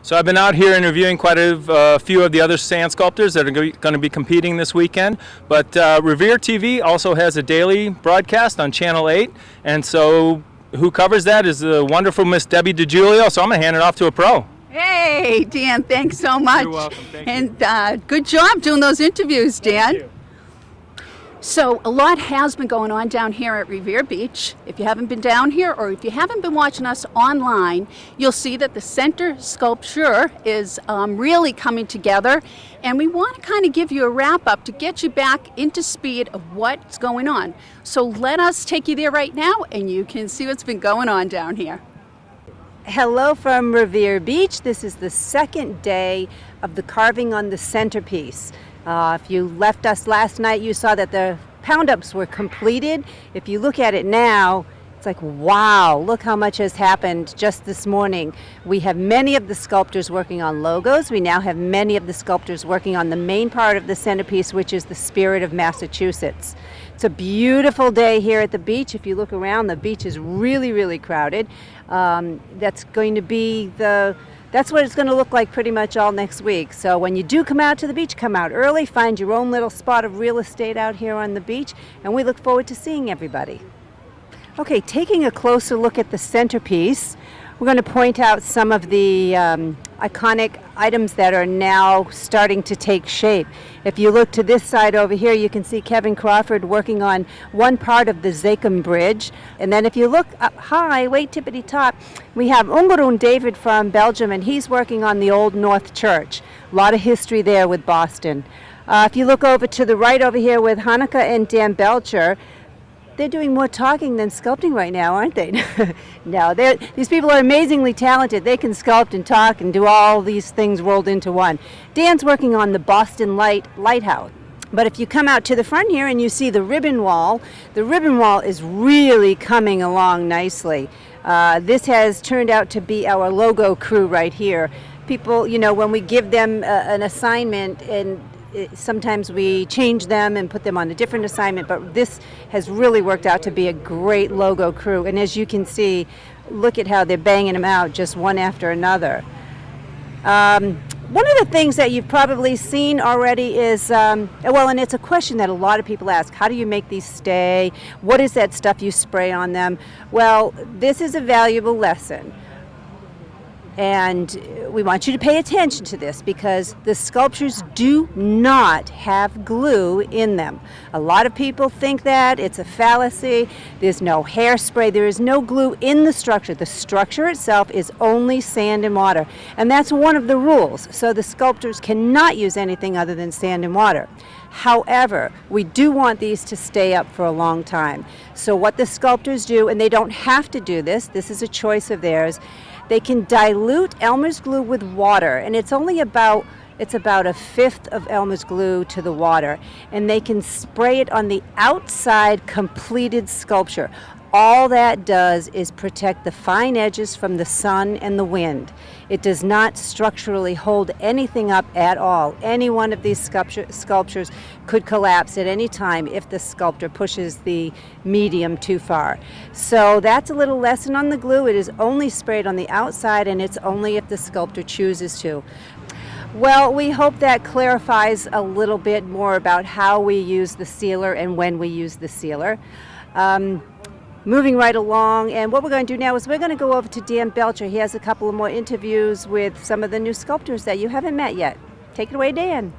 So I've been out here interviewing quite a few of the other sand sculptors that are going to be competing this weekend. But Revere TV also has a daily broadcast on Channel 8. And so who covers that is the wonderful Miss Debbie DiGiulio. So I'm going to hand it off to a pro. Hey, Dan, thanks so much. You're welcome. Thank you. And good job doing those interviews, Dan. Thank you. So a lot has been going on down here at Revere Beach. If you haven't been down here or if you haven't been watching us online, you'll see that the center sculpture is really coming together. And we want to kind of give you a wrap up to get you back into speed of what's going on. So let us take you there right now and you can see what's been going on down here. Hello from Revere Beach. This is the second day of the carving on the centerpiece. If you left us last night, you saw that the pound-ups were completed. If you look at it now, it's like, wow, look how much has happened just this morning. We have many of the sculptors working on logos. We now have many of the sculptors working on the main part of the centerpiece, which is the spirit of Massachusetts. It's a beautiful day here at the beach. If you look around, the beach is really, really crowded. That's what it's going to look like pretty much all next week. So when you do come out to the beach, come out early, find your own little spot of real estate out here on the beach, and we look forward to seeing everybody. Okay, taking a closer look at the centerpiece, we're going to point out some of the iconic items that are now starting to take shape. If you look to this side over here, you can see Kevin Crawford working on one part of the Zakum Bridge. And then if you look up high, way tippity top, we have Umberun David from Belgium, and he's working on the Old North Church. A lot of history there with Boston. If you look over to the right over here with Hanukkah and Dan Belcher, they're doing more talking than sculpting right now, aren't they? No, these people are amazingly talented. They can sculpt and talk and do all these things rolled into one. Dan's working on the Boston Lighthouse. But if you come out to the front here and you see the ribbon wall is really coming along nicely. This has turned out to be our logo crew right here. People, when we give them an assignment, and sometimes we change them and put them on a different assignment, but this has really worked out to be a great logo crew. And as you can see, look at how they're banging them out just one after another. One of the things that you've probably seen already is, and it's a question that a lot of people ask, how do you make these stay? What is that stuff you spray on them? Well, this is a valuable lesson. And we want you to pay attention to this because the sculptures do not have glue in them. A lot of people think that it's a fallacy. There's no hairspray. There is no glue in the structure. The structure itself is only sand and water. And that's one of the rules. So the sculptors cannot use anything other than sand and water. However, we do want these to stay up for a long time. So what the sculptors do, and they don't have to do this is a choice of theirs, they can dilute Elmer's glue with water, and it's about a fifth of Elmer's glue to the water, and they can spray it on the outside completed sculpture. All that does is protect the fine edges from the sun and the wind. It does not structurally hold anything up at all. Any one of these sculptures could collapse at any time if the sculptor pushes the medium too far. So that's a little lesson on the glue. It is only sprayed on the outside, and it's only if the sculptor chooses to. Well, we hope that clarifies a little bit more about how we use the sealer and when we use the sealer. Moving right along, and what we're going to do now is we're going to go over to Dan Belcher. He has a couple of more interviews with some of the new sculptors that you haven't met yet. Take it away, Dan.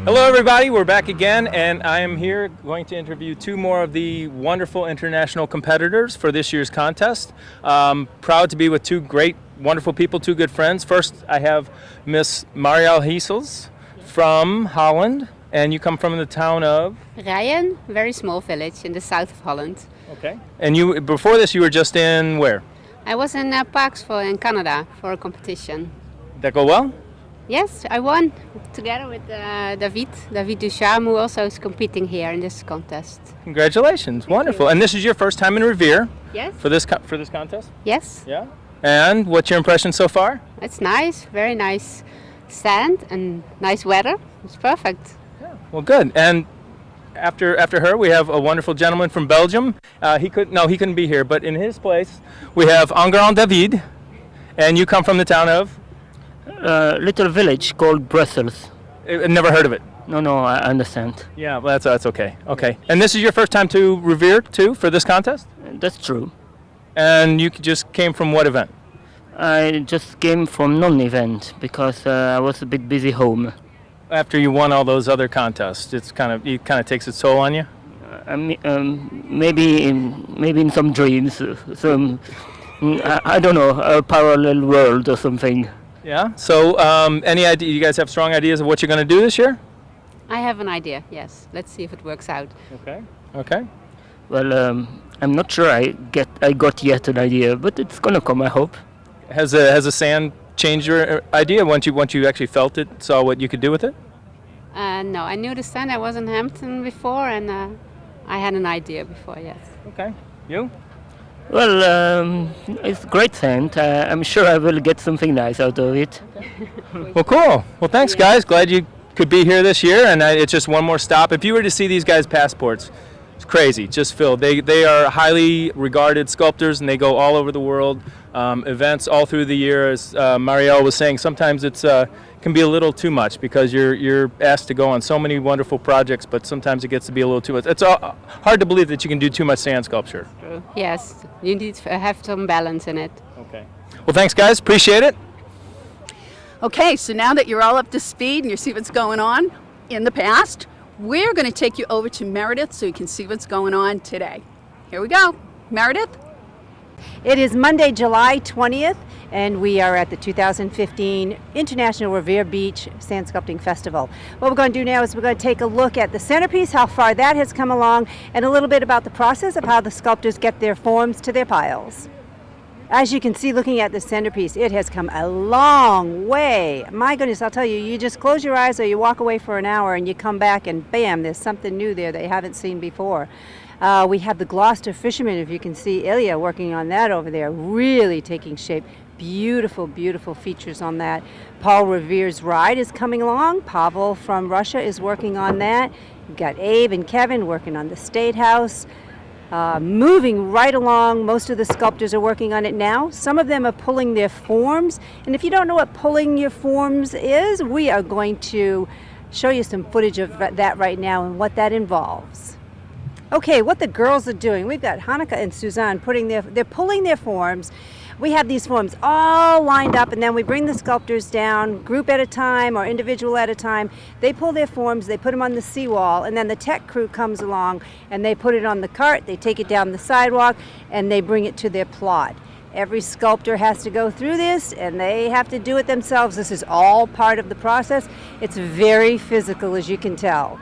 Hello everybody, we're back again, and I am here going to interview two more of the wonderful international competitors for this year's contest. Proud to be with two great, wonderful people, two good friends. First, I have Miss Marielle Heesels from Holland, and you come from the town of? Rijen, a very small village in the south of Holland. Okay. And you, before this, you were just in where? I was in Parksville in Canada for a competition. Did that go well? Yes, I won together with David Ducharme, who also is competing here in this contest. Congratulations, wonderful. And this is your first time in Revere? Yes. For this contest? Yes. Yeah. And what's your impression so far? It's nice, very nice sand and nice weather. It's perfect. Yeah. Well, good. And after her, we have a wonderful gentleman from Belgium. He couldn't be here, but in his place, we have Enguerrand David, and you come from the town of? Little village called Brussels. I never heard of it. No, I understand. Yeah, well, that's okay. Okay. And this is your first time to Revere too for this contest? That's true. And you just came from what event? I just came from non-event because I was a bit busy home. After you won all those other contests, it kind of takes its toll on you. Maybe in some dreams, I don't know, a parallel world or something. Yeah. So, any idea? You guys have strong ideas of what you're going to do this year? I have an idea, yes. Let's see if it works out. Okay. Okay. Well, I'm not sure I got yet an idea, but it's gonna come, I hope. Has the sand changed your idea once you actually felt it, saw what you could do with it? No, I knew the stand. I was in Hampton before, and I had an idea before, yes. Okay. You? Well, it's great sand. I'm sure I will get something nice out of it. Well, cool. Well, thanks, guys. Glad you could be here this year, and it's just one more stop. If you were to see these guys' passports, it's crazy, just filled. They are highly regarded sculptors, and they go all over the world. Events all through the year. As Marielle was saying, sometimes it's can be a little too much because you're asked to go on so many wonderful projects, but sometimes it gets to be a little too much. It's hard to believe that you can do too much sand sculpture. True. Yes, you need to have some balance in it. Okay. Well, thanks, guys. Appreciate it. Okay, so now that you're all up to speed and you see what's going on in the past, we're going to take you over to Meredith so you can see what's going on today. Here we go. Meredith? It is Monday, July 20th, and we are at the 2015 International Revere Beach Sand Sculpting Festival. What we're going to do now is we're going to take a look at the centerpiece, how far that has come along, and a little bit about the process of how the sculptors get their forms to their piles. As you can see, looking at the centerpiece, it has come a long way. My goodness, I'll tell you, you just close your eyes or you walk away for an hour and you come back and bam, there's something new there they haven't seen before. We have the Gloucester fishermen, if you can see Ilya working on that over there, really taking shape. Beautiful, beautiful features on that. Paul Revere's ride is coming along. Pavel from Russia is working on that. You've got Abe and Kevin working on the State House. Moving right along, most of the sculptors are working on it now. Some of them are pulling their forms. And if you don't know what pulling your forms is, we are going to show you some footage of that right now and what that involves. Okay, what the girls are doing, we've got Hanukkah and Suzanne they're pulling their forms. We have these forms all lined up, and then we bring the sculptors down, group at a time or individual at a time. They pull their forms, they put them on the seawall, and then the tech crew comes along and they put it on the cart, they take it down the sidewalk, and they bring it to their plot. Every sculptor has to go through this, and they have to do it themselves. This is all part of the process. It's very physical, as you can tell.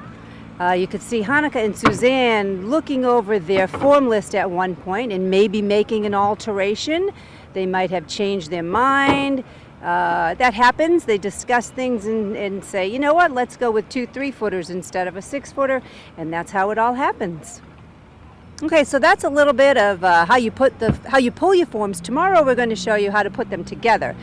You could see Hanukkah and Suzanne looking over their form list at one point and maybe making an alteration. They might have changed their mind. That happens. They discuss things and say, you know what, let's go with 2 3-footers instead of a 6-footer, and that's how it all happens. Okay, so that's a little bit of how you pull your forms. Tomorrow we're going to show you how to put them together.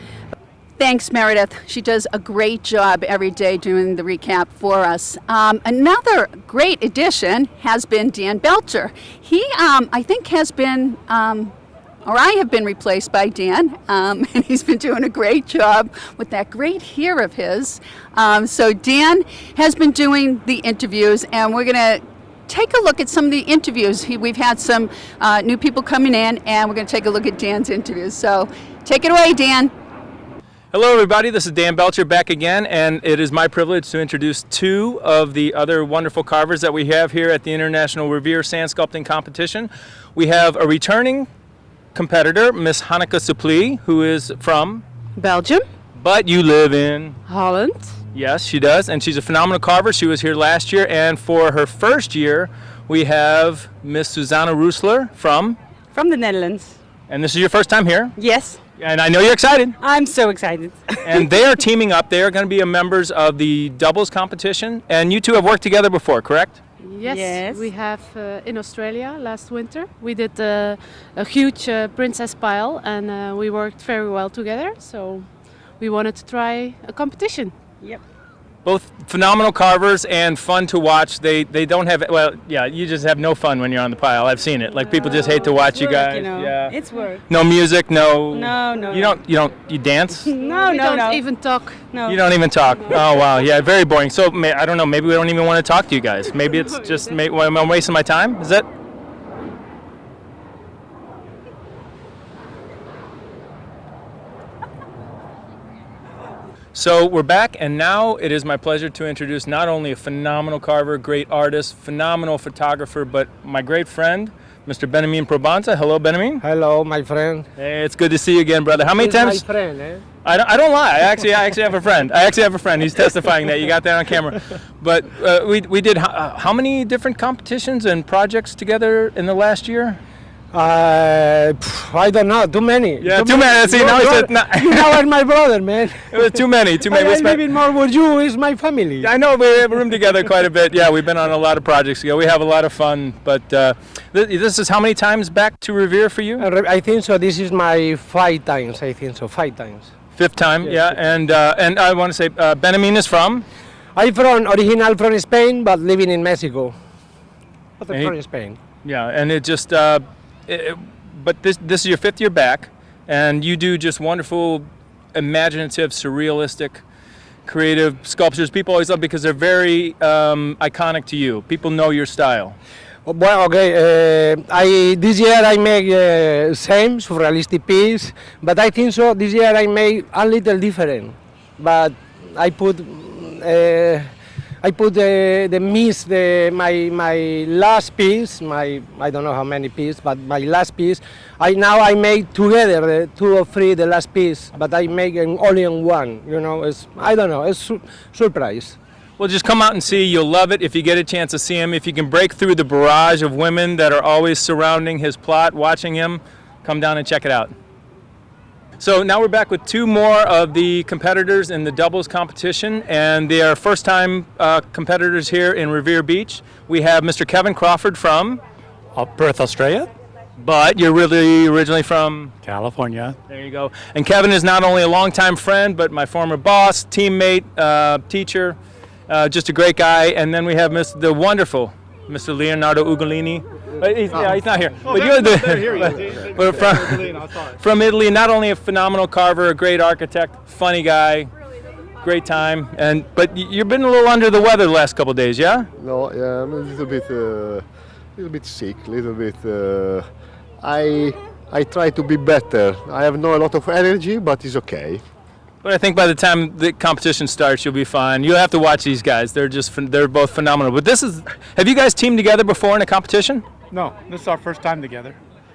Thanks, Meredith. She does a great job every day doing the recap for us. Another great addition has been Dan Belcher. He, I think, has been, or I have been replaced by Dan, and he's been doing a great job with that great hair of his. So Dan has been doing the interviews, and we're going to take a look at some of the interviews. We've had some new people coming in, and we're going to take a look at Dan's interviews. So take it away, Dan. Hello, everybody. This is Dan Belcher back again, and it is my privilege to introduce 2 of the other wonderful carvers that we have here at the International Revere Sand Sculpting Competition. We have a returning competitor, Miss Hanneke Supplee, who is from Belgium. But you live in Holland. Yes, she does, and she's a phenomenal carver. She was here last year, and for her first year, we have Miss Susanne Roesler from From the Netherlands. And this is your first time here, Yes, and I know you're excited. I'm so excited. And they are teaming up. They are going to be members of the doubles competition, and you 2 have worked together before, correct? Yes. We have in Australia last winter. We did a huge princess pile, and we worked very well together. So we wanted to try a competition. Yep. Both phenomenal carvers and fun to watch. They don't have, well, yeah, you just have no fun when you're on the pile. I've seen it. Like people just hate to watch you Work, guys. you know. Yeah. It's work. No music, no. No. You dance? No, we no, don't no. even talk. No. You don't even talk. Oh wow, yeah, very boring. So I don't know. Maybe we don't even want to talk to you guys. Maybe it's just I'm wasting my time. Is that? So we're back, and now it is my pleasure to introduce not only a phenomenal carver, great artist, phenomenal photographer, but my great friend, Mr. Benjamin Probanza. Hello, Benjamin. Hello, my friend. Hey, it's good to see you again, brother. How many He's times? my friend, eh? I don't lie. I actually have a friend. He's testifying that. You got that on camera. But we did how many different competitions and projects together in the last year? I don't know. Too many. Yeah, too many. See, now he said, You know, are my brother, man. it was too many. I live in more with you. Is my family. I know we have a room together quite a bit. Yeah, we've been on a lot of projects together. We have a lot of fun. But this is how many times back to Revere for you? I think so. This is my 5 times. I think so. 5 times. Fifth time, Yes. yeah. And I want to say Benjamin is from? I'm original from Spain, but living in Mexico. But I'm from Spain. Yeah, and it just, but this is your 5th year back, and you do just wonderful, imaginative, surrealistic, creative sculptures. People always love because they're very iconic to you. People know your style. Well, okay. This year I make same surrealistic piece, but I think so. This year I make a little different, but I put the mist, my last piece, I don't know how many pieces, but my last piece, I make together the 2 or 3 the last piece, but I make them only in one. You know, I don't know, it's surprise. Well, just come out and see. You'll love it if you get a chance to see him. If you can break through the barrage of women that are always surrounding his plot, watching him, come down and check it out. So now we're back with 2 more of the competitors in the doubles competition, and they are first-time competitors here in Revere Beach. We have Mr. Kevin Crawford from Perth, Australia, but you're really originally from? California. There you go. And Kevin is not only a longtime friend, but my former boss, teammate, teacher, just a great guy. And then we have the wonderful Mr. Leonardo Ugolini. He's not here. But you're from Italy, not only a phenomenal carver, a great architect, funny guy, great time. But you've been a little under the weather the last couple of days, yeah? No, yeah, I'm a little bit sick, I try to be better. I have not a lot of energy, but it's okay. But I think by the time the competition starts, you'll be fine. You'll have to watch these guys. They're both phenomenal. But have you guys teamed together before in a competition? No, this is our first time together.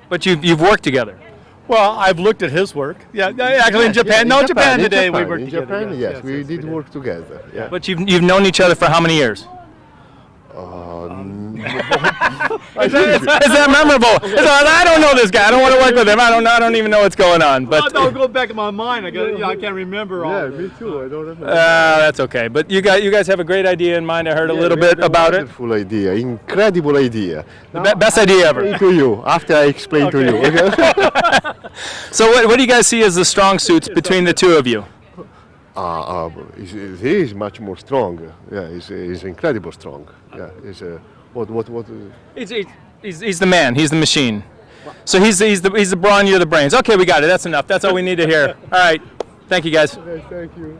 But you've worked together. Well, I've looked at his work. Yeah, actually in Japan. Yeah, Japan in today Japan. we worked in together. Japan, yes, we did work together. Yeah. But you've known each other for how many years? Is that memorable? I don't know this guy. I don't want to work with him. I don't even know what's going on. But I'll go back in my mind. I can't remember all. Yeah, me too. I don't remember. that's okay. But you guys have a great idea in mind. I heard a little bit about it. Wonderful idea, incredible idea. Best idea ever. To you after I explain to you. Okay? So what do you guys see as the strong suits between the two of you? He is much more strong. Yeah, he's incredible strong. Yeah, what? He's the man. He's the machine. So he's the brawn. You're the brains. Okay, we got it. That's enough. That's all we need to hear. All right. Thank you, guys. Thank you.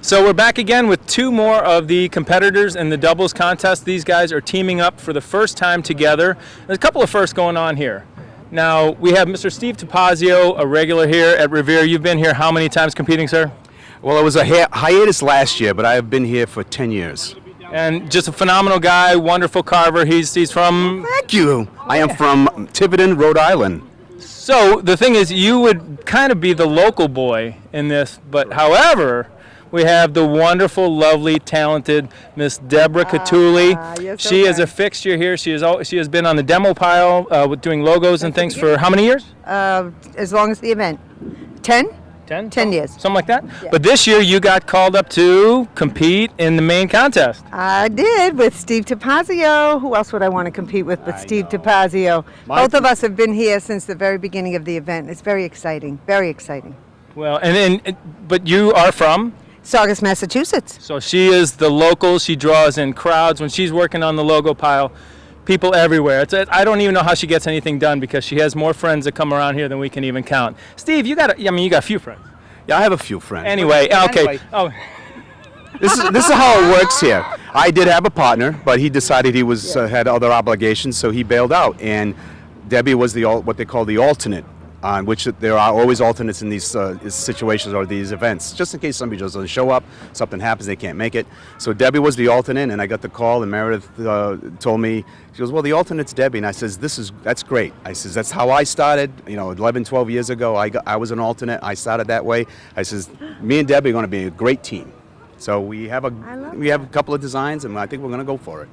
So we're back again with 2 more of the competitors in the doubles contest. These guys are teaming up for the first time together. There's a couple of firsts going on here. Now we have Mr. Steve Tapazio, a regular here at Revere. You've been here how many times competing, sir? Well, it was a hiatus last year, but I have been here for 10 years. And just a phenomenal guy, wonderful carver. He's from? Thank you. I am from Tiverton, Rhode Island. So the thing is, you would kind of be the local boy in this, but however, we have the wonderful, lovely, talented Miss Deborah Catulli. Yes, she is a fixture here. She has been on the demo pile with doing logos and things for how many years? As long as the event. 10? 10 years. Something like that? Yeah. But this year you got called up to compete in the main contest. I did with Steve Tapazio. Who else would I want to compete with but Steve Tapazio? Both of us have been here since the very beginning of the event. It's very exciting. Very exciting. Well, but you are from? Saugus, Massachusetts. So she is the local. She draws in crowds when she's working on the logo pile. People everywhere. I don't even know how she gets anything done because she has more friends that come around here than we can even count. Steve, you got a few friends. Yeah, I have a few friends. Anyway, okay. Anyway. Oh. This is how it works here. I did have a partner, but he decided he was had other obligations, so he bailed out. And Debbie was what they call the alternate, on which there are always alternates in these situations or these events, just in case somebody just doesn't show up, something happens, they can't make it. So Debbie was the alternate, and I got the call, and Meredith told me, she goes, well, the alternate's Debbie. And I says, that's great. I says, that's how I started, 11, 12 years ago. I was an alternate. I started that way. I says, me and Debbie are going to be a great team. So we have a couple of designs, and I think we're going to go for it.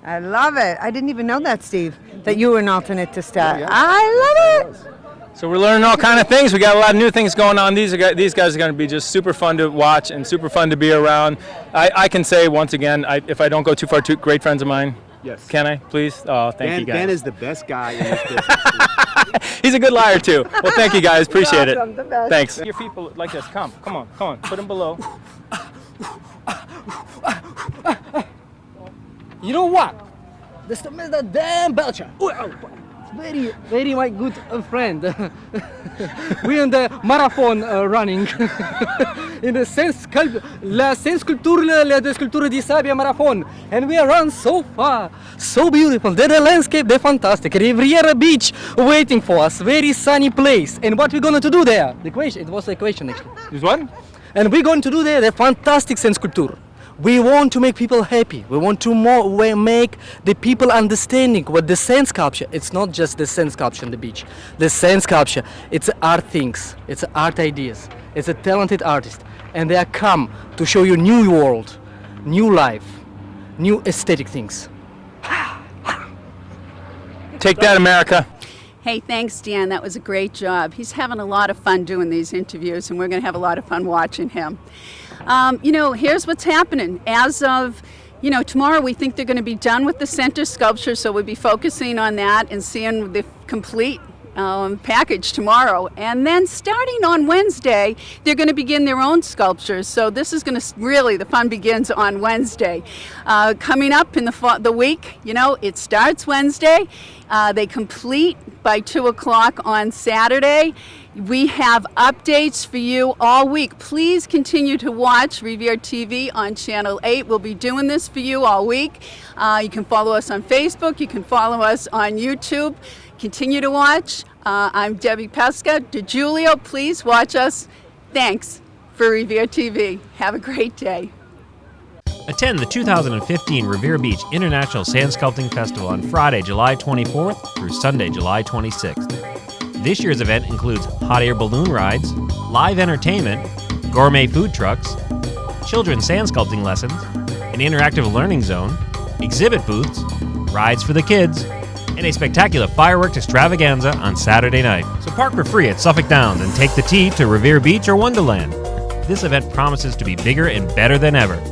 I love it. I didn't even know that, Steve, that you were an alternate to start. Yeah. I love it. So we're learning all kind of things. We got a lot of new things going on. These guys are going to be just super fun to watch and super fun to be around. I can say once again, if I don't go too far, two great friends of mine. Yes. Can I, please? Oh, thank you guys. Ben is the best guy in this business. He's a good liar too. Well, thank you guys. Appreciate it. Awesome, the best. Thanks. Your feet like this. Come on. Put them below. You know what? This is the damn Belcher. Very, very my good friend. We in the marathon running. In the la sculpture di Sabia marathon, and we run so far, so beautiful. The landscape, they're fantastic. Revere Beach waiting for us. Very sunny place. And what we're going to do there? The question. It was a question actually. This one? And we're going to do there the fantastic sand sculpture. We want to make people happy. We want to make the people understanding what the sand sculpture. It's not just the sand sculpture on the beach. The sand sculpture, it's art things. It's art ideas. It's a talented artist. And they are come to show you new world, new life, new aesthetic things. Take that, America. Hey, thanks, Dan. That was a great job. He's having a lot of fun doing these interviews, and we're going to have a lot of fun watching him. Here's what's happening. As of, tomorrow we think they're going to be done with the center sculpture, so we'll be focusing on that and seeing the complete package tomorrow. And then starting on Wednesday, they're going to begin their own sculptures. So this is going to really, the fun begins on Wednesday. Coming up in the week, it starts Wednesday. They complete by 2 o'clock on Saturday. We have updates for you all week. Please continue to watch Revere TV on Channel 8. We'll be doing this for you all week. You can follow us on Facebook. You can follow us on YouTube. Continue to watch. I'm Debbie Peczka. DeGiulio, please watch us. Thanks for Revere TV. Have a great day. Attend the 2015 Revere Beach International Sand Sculpting Festival on Friday, July 24th through Sunday, July 26th. This year's event includes hot air balloon rides, live entertainment, gourmet food trucks, children's sand sculpting lessons, an interactive learning zone, exhibit booths, rides for the kids, and a spectacular fireworks extravaganza on Saturday night. So park for free at Suffolk Downs and take the T to Revere Beach or Wonderland. This event promises to be bigger and better than ever.